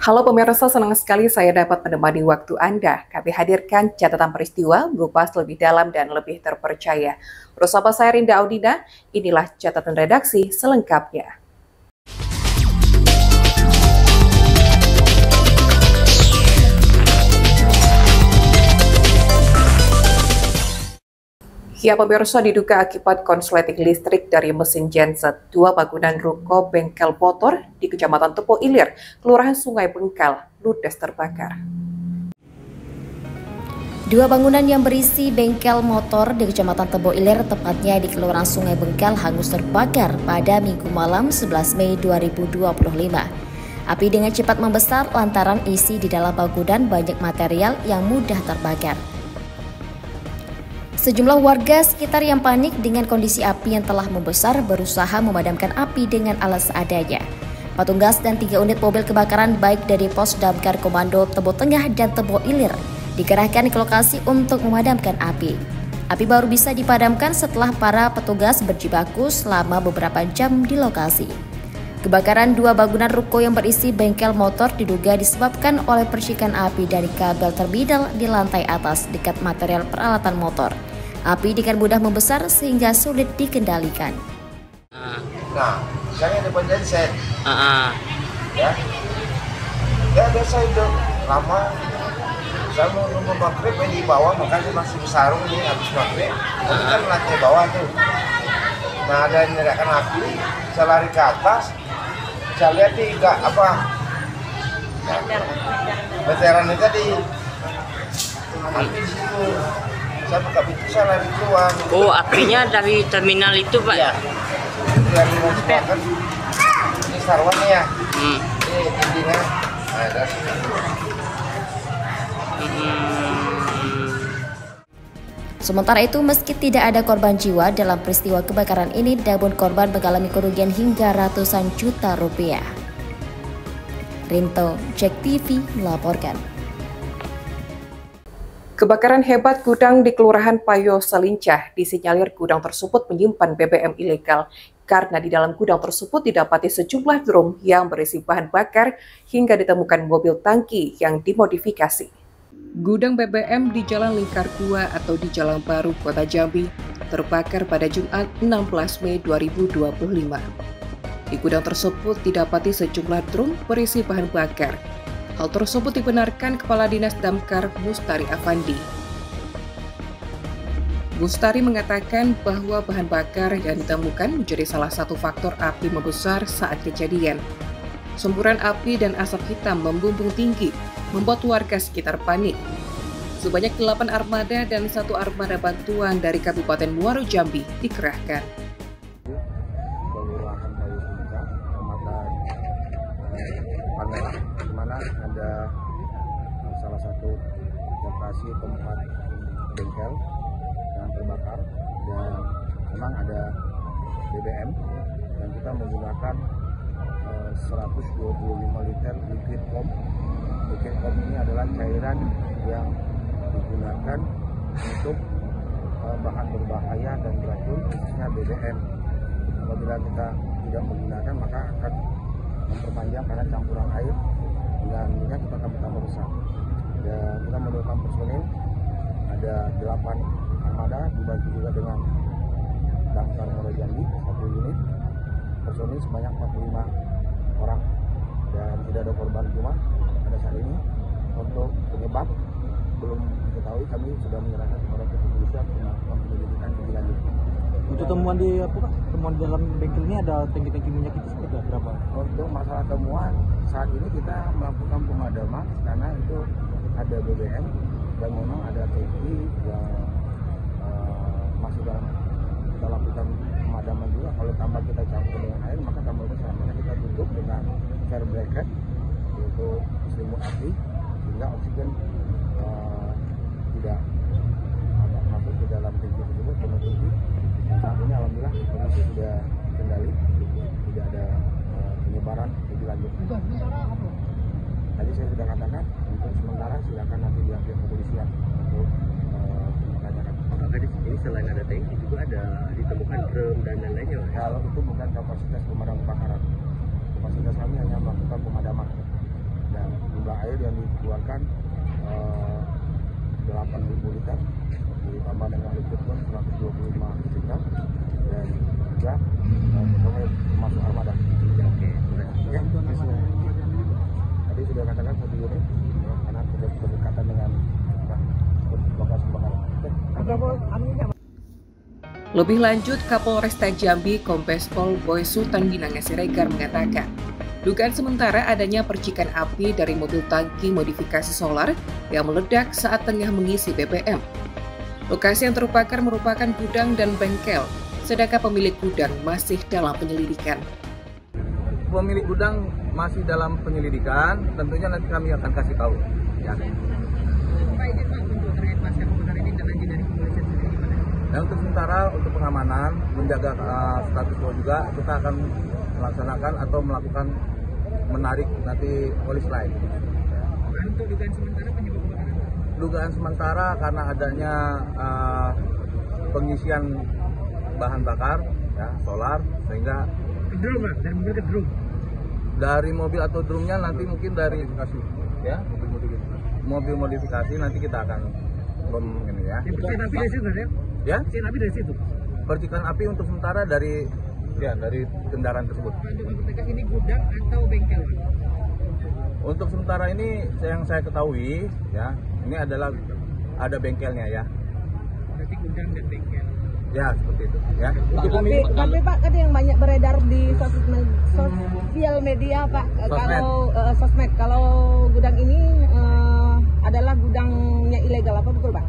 Halo pemirsa, senang sekali saya dapat menemani waktu Anda. Kami hadirkan catatan peristiwa, mengupas lebih dalam dan lebih terpercaya. Bersama saya Rinda Audina, inilah catatan redaksi selengkapnya. Ya pemirsa, diduga akibat konsleting listrik dari mesin genset, dua bangunan ruko bengkel motor di Kecamatan Tepo Ilir, Kelurahan Sungai Bengkal, ludes terbakar. Dua bangunan yang berisi bengkel motor di Kecamatan Tepo Ilir, tepatnya di Kelurahan Sungai Bengkal, hangus terbakar pada Minggu malam 11 Mei 2025. Api dengan cepat membesar lantaran isi di dalam bangunan banyak material yang mudah terbakar. Sejumlah warga sekitar yang panik dengan kondisi api yang telah membesar berusaha memadamkan api dengan alat seadanya. Petugas dan 3 unit mobil kebakaran baik dari Pos Damkar Komando Tebo Tengah dan Tepo Ilir dikerahkan ke lokasi untuk memadamkan api. Api baru bisa dipadamkan setelah para petugas berjibaku selama beberapa jam di lokasi. Kebakaran dua bangunan ruko yang berisi bengkel motor diduga disebabkan oleh percikan api dari kabel terbidal di lantai atas dekat material peralatan motor. Api dengan mudah membesar sehingga sulit dikendalikan. Nah, misalnya depan genset, ya biasa itu lama. Saya mau nunggu maghrib di bawah, makanya masih besarung nih habis maghrib. Tapi kan lantai bawah tuh. Nah ada yang nyalakan api, saya lari ke atas, saya lihat di veteran itu tadi api di situ. Saya buka pintu, saya lari keluar. Oh, apinya dari terminal itu, Pak? Iya. Dari mau kan ini sarwannya ya. Ini intinya. Nah, dari sini. Sementara itu, meski tidak ada korban jiwa dalam peristiwa kebakaran ini, namun korban mengalami kerugian hingga ratusan juta rupiah. Rinto, Cek TV melaporkan. Kebakaran hebat gudang di Kelurahan Payo Selincah, disinyalir gudang tersebut menyimpan BBM ilegal karena di dalam gudang tersebut didapati sejumlah drum yang berisi bahan bakar hingga ditemukan mobil tangki yang dimodifikasi. Gudang BBM di Jalan Lingkar 2 atau di Jalan Baru, Kota Jambi, terbakar pada Jumat 16 Mei 2025. Di gudang tersebut didapati sejumlah drum berisi bahan bakar. Hal tersebut dibenarkan Kepala Dinas Damkar Mustari Afandi. Mustari mengatakan bahwa bahan bakar yang ditemukan menjadi salah satu faktor api membesar saat kejadian. Semburan api dan asap hitam membumbung tinggi, membuat warga sekitar panik. Sebanyak 8 armada dan 1 armada bantuan dari Kabupaten Muaro Jambi dikerahkan. Di mana ada salah satu lokasi tempat bengkel yang terbakar dan memang ada BBM dan kita menggunakan 125 liter liquid foam. Liquid foam ini adalah cairan yang digunakan untuk bahan berbahaya dan beracun, khususnya BBM. Apabila kita tidak menggunakan maka akan memperpanjang karena campuran air dan minyak itu akan bertambah besar. Dan kita menurunkan personil, ada 8 armada dibantu juga dengan Damkar Muaro Jambi 1 unit, personil sebanyak 45 orang dan tidak ada korban jiwa pada saat ini. Untuk penyebab belum diketahui, kami sudah menyerahkan kepada kepolisian untuk melakukan penyelidikan lebih lanjut. Untuk temuan di temuan dalam bengkel ini ada tangki-tangki minyak itu sudah berapa? Untuk masalah temuan saat ini kita melakukan pemadaman karena itu ada BBM dan memang ada tangki yang masih kita lakukan pemadaman juga. Kalau tambah kita campur dengan air maka tambah besar, maka kita tutup dengan fire bracket yaitu selimut api sehingga oksigen tidak masuk ke dalam tangki tersebut penutupi. Saat ini alhamdulillah kondisi sudah terkendali, tidak ada penyebaran lebih lanjut. Tadi saya sudah katakan untuk sementara silakan nanti pihak kepolisian untuk menanyakan. Tadi ini selain ada tangki juga ada ditemukan drum dan lain-lainnya. Kalau itu bukan kapasitas pemadam kebakaran, kapasitas kami hanya melakukan pemadaman. Dan jumlah air yang dikeluarkan 8.000 liter, ditambah dengan liquid pun 125 liter, dan juga pokoknya masuk armada. Ya, tadi sudah katakan 1 unit karena sudah berdekatan dengan lokasi kebakaran. Lebih lanjut, Kapolresta Jambi Kombes Pol Boy Sultan Binanga Siregar mengatakan, dugaan sementara adanya percikan api dari mobil tangki modifikasi solar yang meledak saat tengah mengisi BBM. Lokasi yang terbakar merupakan gudang dan bengkel, sedangkan pemilik gudang masih dalam penyelidikan. Pemilik gudang masih dalam penyelidikan, tentunya nanti kami akan kasih tahu. Ya. Dan untuk sementara, untuk pengamanan, menjaga status quo juga, kita akan melaksanakan atau melakukan menarik nanti polis lain. Untuk dugaan sementara penyebab kebakaran? Dugaan sementara karena adanya pengisian bahan bakar, ya, solar, sehingga Drum, dari mobil ke drum? dari mobil atau drumnya nanti mungkin dari ya, mobil modifikasi nanti kita akan ini ya. Percikan api dari situ, Ya? Percikan api dari situ? Percikan api untuk sementara dari kendaraan tersebut. Untuk mempertegas ini gudang atau bengkel? Untuk sementara ini yang saya ketahui, ya, ini adalah ada bengkelnya ya. Berarti gudang dan bengkel. Ya, seperti itu ya. Tapi Pak, kan yang banyak beredar di sosial media Pak, sosmed, kalau gudang ini adalah gudangnya ilegal, apa betul Pak?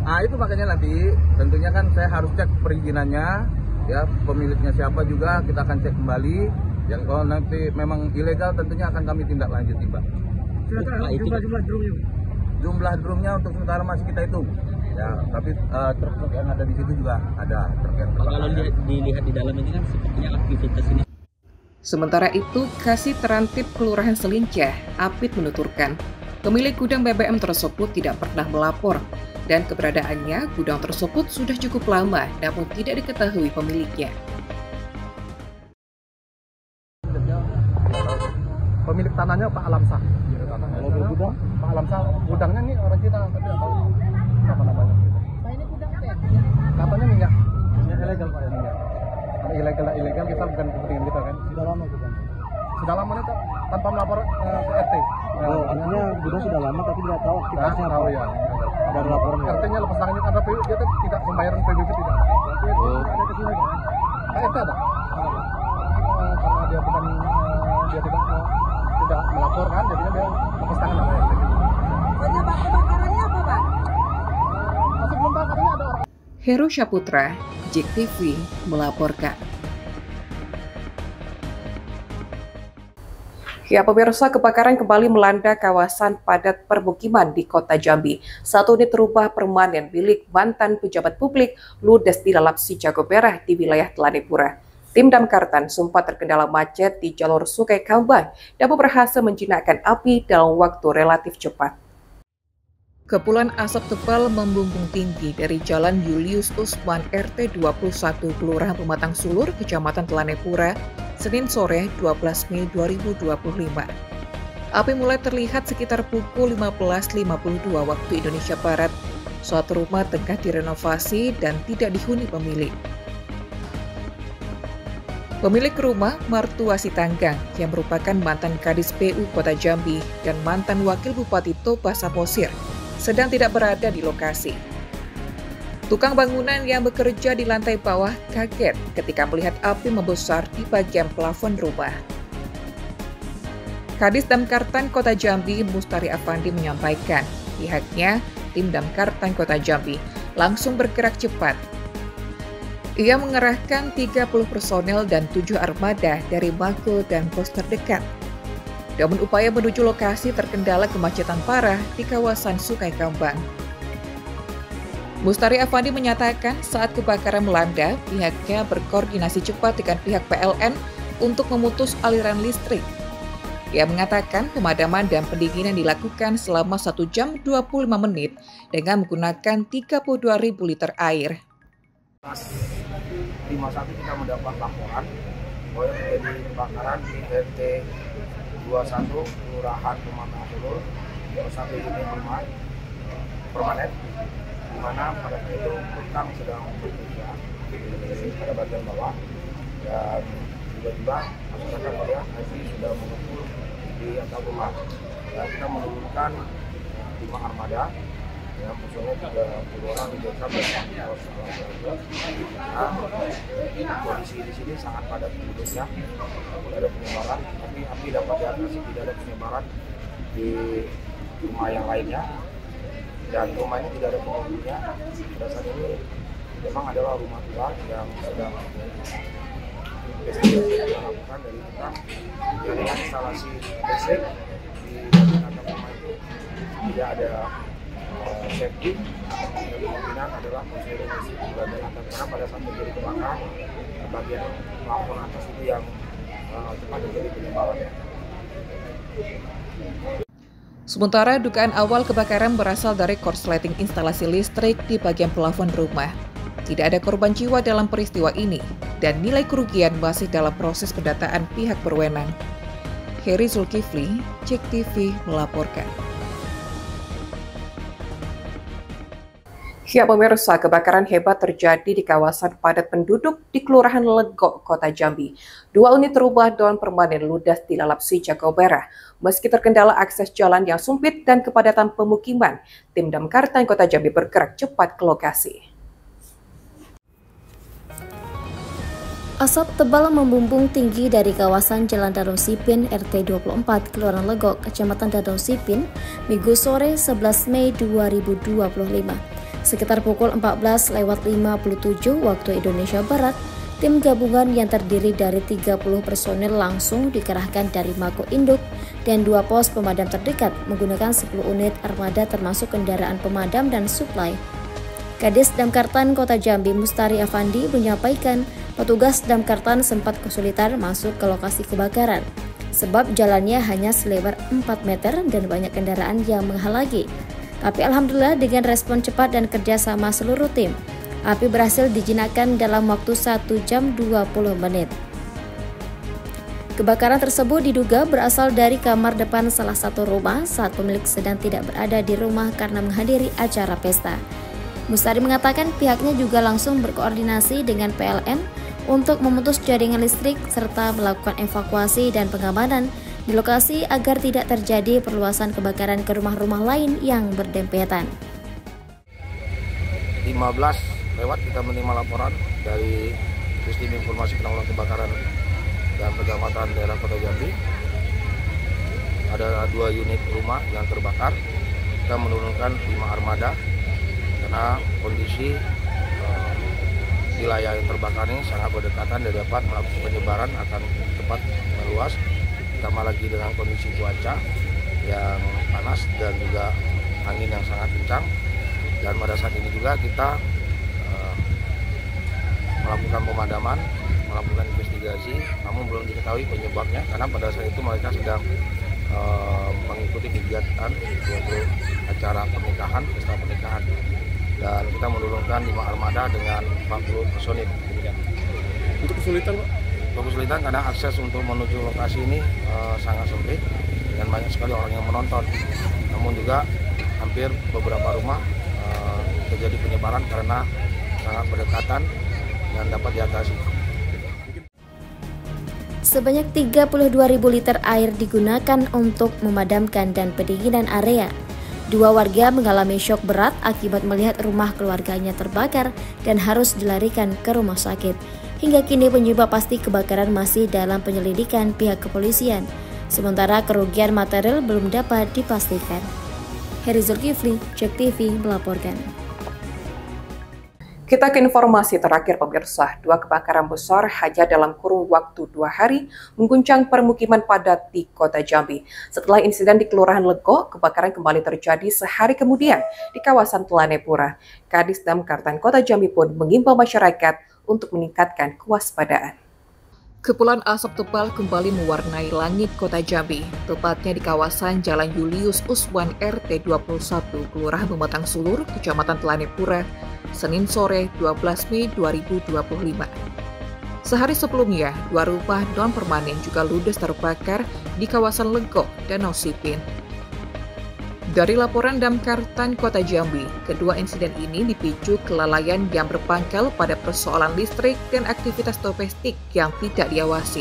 Nah itu makanya nanti tentunya kan saya harus cek perizinannya, ya, pemiliknya siapa juga kita akan cek kembali. Yang kalau nanti memang ilegal tentunya akan kami tindak lanjuti, Pak. Jumlah drumnya? Jumlah drumnya untuk sementara masih kita hitung. Ya, tapi truk yang ada di situ juga ada truk yang terbakar. Kalau dilihat di dalam ini kan sepertinya aktivitas ini. Sementara itu, Kasih Terantip Kelurahan Selincah, Apit menuturkan, pemilik gudang BBM tersebut tidak pernah melapor dan keberadaannya gudang tersebut sudah cukup lama namun tidak diketahui pemiliknya. Pemilik tanahnya Pak Alamsah. Kalau gudang, Pak Alamsah, gudangnya nih orang kita tapi nggak tahu siapa namanya. Pak, ini gudang apa ya? Katanya minyak ilegal Pak, ya minyak. Kalau ilegal kita bukan kepentingan kita kan. Sudah lama gudang. Sudah lama nih tanpa melapor ke RT. Oh, artinya gudang sudah lama tapi tidak tahu aktivitasnya apa. Ya. Ada laporan. RT-nya lepas tangannya karena dia tidak pembayaran PBB tidak. Ada ke sini. RT ada. Karena dia bukan tidak melapor kan, jadinya dia lepas tangan sama RT. Penyebab kebakarannya apa Pak? Masih belum tahu, katanya ada orang. Heru Syaputra, JEK TV melaporkan. Ya, pemirsa, kebakaran kembali melanda kawasan padat permukiman di Kota Jambi. Satu unit rumah permanen milik mantan pejabat publik ludes di Lalapsi Jago Merah di wilayah Telanepura. Tim Damkartan sempat terkendala macet di jalur Sungai Kambang dan berhasil menjinakkan api dalam waktu relatif cepat. Kepulan asap tebal membumbung tinggi dari Jalan Julius Usman RT 21 Kelurahan Pematang Sulur, Kecamatan Telanepura, Senin sore 12 Mei 2025. Api mulai terlihat sekitar pukul 15.52 waktu Indonesia Barat. Suatu rumah tengah direnovasi dan tidak dihuni pemilik. Pemilik rumah, Martua Sitanggang, yang merupakan mantan Kadis PU Kota Jambi dan mantan Wakil Bupati Toba Samosir, sedang tidak berada di lokasi. Tukang bangunan yang bekerja di lantai bawah kaget ketika melihat api membesar di bagian plafon rumah. Kadis Damkartan Kota Jambi, Mustari Afandi menyampaikan, pihaknya, tim Damkartan Kota Jambi, langsung bergerak cepat. Ia mengerahkan 30 personel dan 7 armada dari Mako dan pos terdekat. Namun upaya menuju lokasi terkendala kemacetan parah di kawasan Sungai Kambang. Mustari Afandi menyatakan saat kebakaran melanda, pihaknya berkoordinasi cepat dengan pihak PLN untuk memutus aliran listrik. Ia mengatakan pemadaman dan pendinginan dilakukan selama 1 jam 25 menit dengan menggunakan 32.000 liter air. 51 kita mendapat laporan bahwa terjadi kebakaran di RT 21 Kelurahan Pematang Sulur, satu unit rumah permanen, di mana pada saat itu kutang sedang bekerja pada bagian bawah, dan tiba-tiba masyarakat melihat api sudah mengumpul di atap rumah, dan kita menurunkan 5 armada dengan personel 30 orang di desa kondisi di sini sangat padat penduduknya, tidak ada penyebaran, tapi api dapat diatasi, tidak ada penyebaran di rumah yang lainnya, dan rumahnya tidak ada penghuninya. Pada saat ini memang adalah rumah tua yang sedang investigasi dilakukan dari kita dari instalasi listrik di bagian atap rumah itu tidak ada safety, dan kemungkinan adalah konsleting listrik di bagian atap, karena pada saat terjadi kebakaran bagian plafon atas itu yang cepat terjadi penyebarannya. Sementara dugaan awal kebakaran berasal dari korsleting instalasi listrik di bagian plafon rumah. Tidak ada korban jiwa dalam peristiwa ini, dan nilai kerugian masih dalam proses pendataan pihak berwenang. Heri Zulkifli, Cek TV melaporkan. Ya pemirsa, kebakaran hebat terjadi di kawasan padat penduduk di Kelurahan Legok, Kota Jambi. 2 unit rumah dan permanen ludas dilalap si Jagoberah. Meski terkendala akses jalan yang sempit dan kepadatan pemukiman, tim Damkar Kota Jambi bergerak cepat ke lokasi. Asap tebal membumbung tinggi dari kawasan Jalan Danau Sipin RT 24 Kelurahan Legok, Kecamatan Danau Sipin, Minggu sore 11 Mei 2025. Sekitar pukul 14:57 waktu Indonesia Barat, tim gabungan yang terdiri dari 30 personel langsung dikerahkan dari Mako Induk dan 2 pos pemadam terdekat menggunakan 10 unit armada termasuk kendaraan pemadam dan suplai. Kadis Damkartan Kota Jambi Mustari Afandi menyampaikan petugas Damkartan sempat kesulitan masuk ke lokasi kebakaran sebab jalannya hanya selebar 4 meter dan banyak kendaraan yang menghalangi. Tapi alhamdulillah dengan respon cepat dan kerjasama seluruh tim, api berhasil dijinakkan dalam waktu 1 jam 20 menit. Kebakaran tersebut diduga berasal dari kamar depan salah satu rumah saat pemilik sedang tidak berada di rumah karena menghadiri acara pesta. Mustari mengatakan pihaknya juga langsung berkoordinasi dengan PLN untuk memutus jaringan listrik serta melakukan evakuasi dan pengamanan di lokasi agar tidak terjadi perluasan kebakaran ke rumah-rumah lain yang berdempetan. 15 lewat kita menerima laporan dari Sistem Informasi Penanggulangan Kebakaran dan Penyelamatan Daerah Kota Jambi. Ada 2 unit rumah yang terbakar. Kita menurunkan 5 armada karena kondisi wilayah yang terbakar ini sangat berdekatan dan dapat melakukan penyebaran akan cepat meluas. Ditambah lagi dengan kondisi cuaca yang panas dan juga angin yang sangat kencang, dan pada saat ini juga kita melakukan pemadaman, melakukan investigasi, namun belum diketahui penyebabnya karena pada saat itu mereka sedang mengikuti kegiatan untuk acara pernikahan, pesta pernikahan, dan kita menurunkan 5 armada dengan 40 personil. Untuk kesulitan, Pak? Kesulitan karena akses untuk menuju lokasi ini sangat sempit dan banyak sekali orang yang menonton. Namun juga hampir beberapa rumah terjadi penyebaran karena sangat berdekatan dan dapat diatasi. Sebanyak 32.000 liter air digunakan untuk memadamkan dan pendinginan area. 2 warga mengalami syok berat akibat melihat rumah keluarganya terbakar dan harus dilarikan ke rumah sakit. Hingga kini penyebab pasti kebakaran masih dalam penyelidikan pihak kepolisian. Sementara kerugian material belum dapat dipastikan. Heri Zulkifli, Cek TV melaporkan. Kita ke informasi terakhir pemirsa, 2 kebakaran besar hanya dalam kurun waktu 2 hari mengguncang permukiman padat di Kota Jambi. Setelah insiden di Kelurahan Legok, kebakaran kembali terjadi sehari kemudian di kawasan Telanepura. Kadis Damkar Kota Jambi pun mengimbau masyarakat untuk meningkatkan kewaspadaan. Kepulan asap tebal kembali mewarnai langit Kota Jambi, tepatnya di kawasan Jalan Julius Uswan RT 21, Kelurahan Pematang Sulur, Kecamatan Telanepura, Senin sore 12 Mei 2025. Sehari sebelumnya, 2 rumah non-permanen juga ludes terbakar di kawasan Legok, Danau Sipin. Dari laporan Damkar Tan Kota Jambi, kedua insiden ini dipicu kelalaian yang berpangkal pada persoalan listrik dan aktivitas domestik yang tidak diawasi.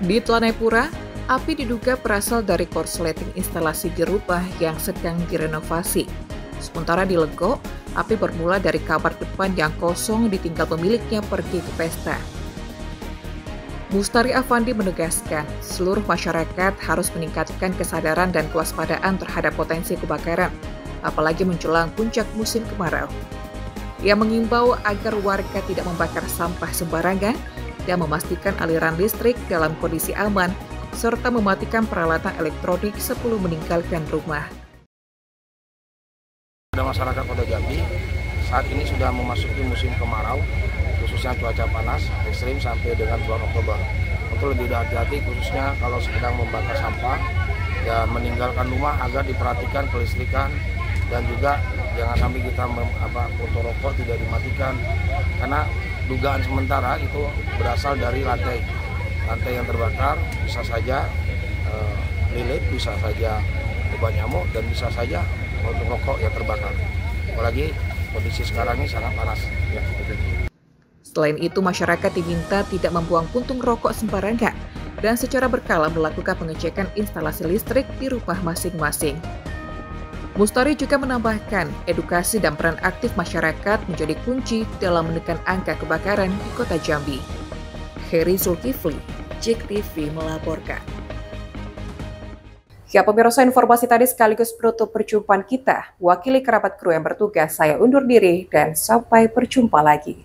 Di Telanai-Pura, api diduga berasal dari korsleting instalasi di rumah yang sedang direnovasi. Sementara di Legok, api bermula dari kamar depan yang kosong ditinggal pemiliknya pergi ke pesta. Mustari Afandi menegaskan, seluruh masyarakat harus meningkatkan kesadaran dan kewaspadaan terhadap potensi kebakaran, apalagi menjelang puncak musim kemarau. Ia mengimbau agar warga tidak membakar sampah sembarangan dan memastikan aliran listrik dalam kondisi aman, serta mematikan peralatan elektronik sebelum meninggalkan rumah. Masyarakat Kota Jambi saat ini sudah memasuki musim kemarau, khususnya cuaca panas ekstrim sampai dengan bulan Oktober. Untuk lebih hati-hati khususnya kalau sedang membakar sampah dan meninggalkan rumah agar diperhatikan kelistrikan dan juga jangan sampai kita foto rokok tidak dimatikan karena dugaan sementara itu berasal dari lantai yang terbakar, bisa saja lilit, bisa saja lubang nyamuk dan bisa saja untuk rokok yang terbakar. Apalagi kondisi sekarang ini sangat panas. Ya, Selain itu, masyarakat diminta tidak membuang puntung rokok sembarangan dan secara berkala melakukan pengecekan instalasi listrik di rumah masing-masing. Mustari juga menambahkan, edukasi dan peran aktif masyarakat menjadi kunci dalam menekan angka kebakaran di Kota Jambi. Heri Zulkifli, JEK TV melaporkan. Ya pemirsa, informasi tadi sekaligus penutup perjumpaan kita. Wakili kerabat kru yang bertugas, saya undur diri dan sampai berjumpa lagi.